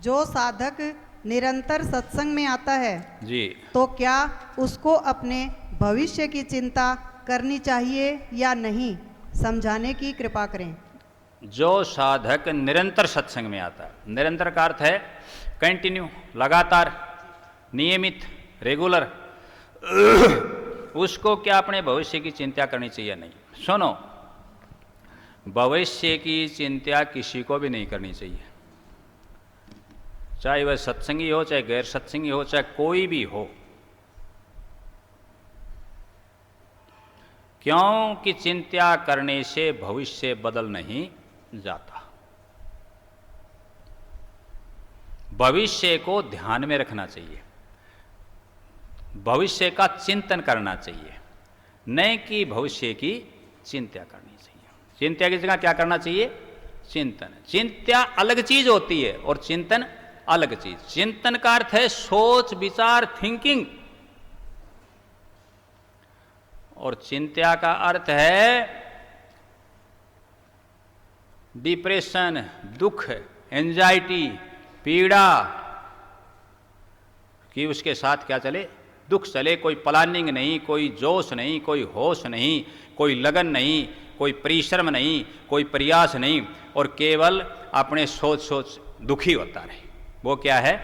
जो साधक निरंतर सत्संग में आता है जी, तो क्या उसको अपने भविष्य की चिंता करनी चाहिए या नहीं, समझाने की कृपा करें। जो साधक निरंतर सत्संग में आता है, निरंतर का अर्थ है कंटिन्यू, लगातार, नियमित, रेगुलर, उसको क्या अपने भविष्य की चिंता करनी चाहिए? नहीं। सुनो, भविष्य की चिंता किसी को भी नहीं करनी चाहिए, चाहे वह सत्संगी हो, चाहे गैर सत्संगी हो, चाहे कोई भी हो। क्योंकि चिंता करने से भविष्य बदल नहीं जाता। भविष्य को ध्यान में रखना चाहिए, भविष्य का चिंतन करना चाहिए, न कि भविष्य की चिंता करनी चाहिए। चिंता की जगह क्या करना चाहिए? चिंतन। चिंता अलग चीज होती है और चिंतन अलग चीज। चिंतन का अर्थ है सोच विचार, थिंकिंग, और चिंता का अर्थ है डिप्रेशन, दुख, एंजाइटी, पीड़ा, कि उसके साथ क्या चले? दुख चले। कोई प्लानिंग नहीं, कोई जोश नहीं, कोई होश नहीं, कोई लगन नहीं, कोई परिश्रम नहीं, कोई प्रयास नहीं, और केवल अपने सोच सोच दुखी होता रहे, वो क्या है?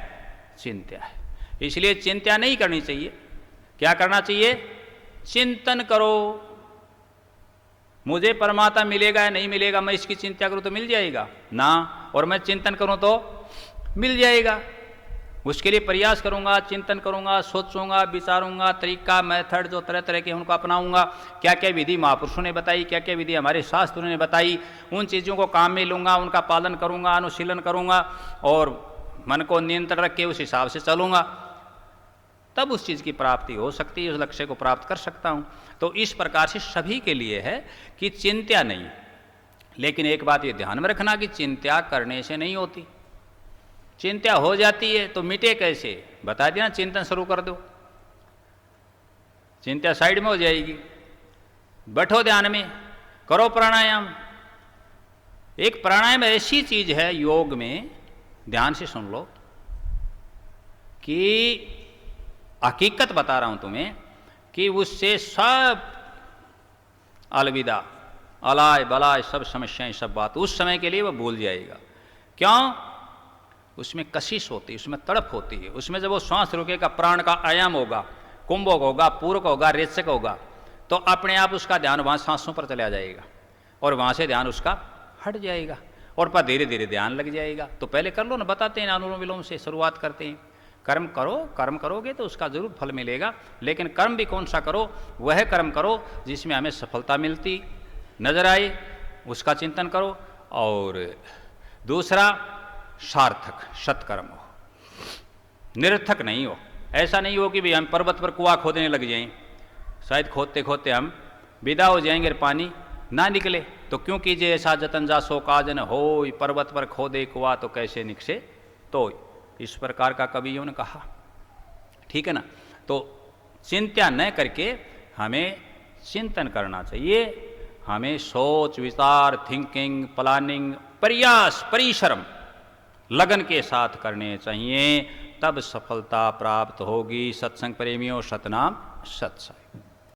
चिंता है। इसलिए चिंता नहीं करनी चाहिए। क्या करना चाहिए? चिंतन करो। मुझे परमात्मा मिलेगा या नहीं मिलेगा, मैं इसकी चिंता करूं तो मिल जाएगा ना, और मैं चिंतन करूं तो मिल जाएगा। उसके लिए प्रयास करूंगा, चिंतन करूंगा, सोचूंगा, विचारूंगा, तरीका, मेथड जो तरह तरह के उनको अपनाऊंगा। क्या क्या विधि महापुरुषों ने बताई, क्या क्या विधि हमारे शास्त्रों ने बताई, उन चीज़ों को काम में लूंगा, उनका पालन करूंगा, अनुशीलन करूंगा, और मन को नियंत्रण रख के उस हिसाब से चलूंगा, तब उस चीज़ की प्राप्ति हो सकती है, उस लक्ष्य को प्राप्त कर सकता हूं। तो इस प्रकार से सभी के लिए है कि चिंता नहीं। लेकिन एक बात ये ध्यान में रखना कि चिंता करने से नहीं होती। चिंता हो जाती है तो मिटे कैसे? बता दिया ना, चिंतन शुरू कर दो, चिंता साइड में हो जाएगी। बैठो ध्यान में, करो प्राणायाम। एक प्राणायाम ऐसी चीज है योग में, ध्यान से सुन लो, कि हकीकत बता रहा हूं तुम्हें, कि उससे सब अलविदा, अलाय बलाय, सब समस्याएं, सब बात उस समय के लिए वो भूल जाएगा। क्यों? उसमें कशिश होती है, उसमें तड़प होती है। उसमें जब वो श्वास रुकेगा, प्राण का आयाम होगा, कुंभक होगा, पूरक होगा, रेचक होगा, तो अपने आप उसका ध्यान वहां सांसों पर चला जाएगा, और वहां से ध्यान उसका हट जाएगा, और पर धीरे धीरे ध्यान लग जाएगा। तो पहले कर लो ना, बताते हैं अनुलोम विलोम से शुरुआत करते हैं। कर्म करो, कर्म करोगे तो उसका जरूर फल मिलेगा, लेकिन कर्म भी कौन सा करो? वह कर्म करो जिसमें हमें सफलता मिलती नजर आए, उसका चिंतन करो। और दूसरा, सार्थक सत्कर्म हो, निरर्थक नहीं हो। ऐसा नहीं हो कि भाई हम पर्वत पर कुआं खोदने लग जाएं, शायद खोदते खोदते हम विदा हो जाएंगे और पानी ना निकले। तो क्यों कीजिए ऐसा जतन, जासो काजन हो, पर्वत पर खोदे कुआं तो कैसे निकसे। तो इस प्रकार का कवियों ने कहा, ठीक है ना। तो चिंता न करके हमें चिंतन करना चाहिए। हमें सोच विचार, थिंकिंग, प्लानिंग, प्रयास, परिश्रम लगन के साथ करने चाहिए, तब सफलता प्राप्त होगी। सत्संग प्रेमियों, सतनाम सत्संग।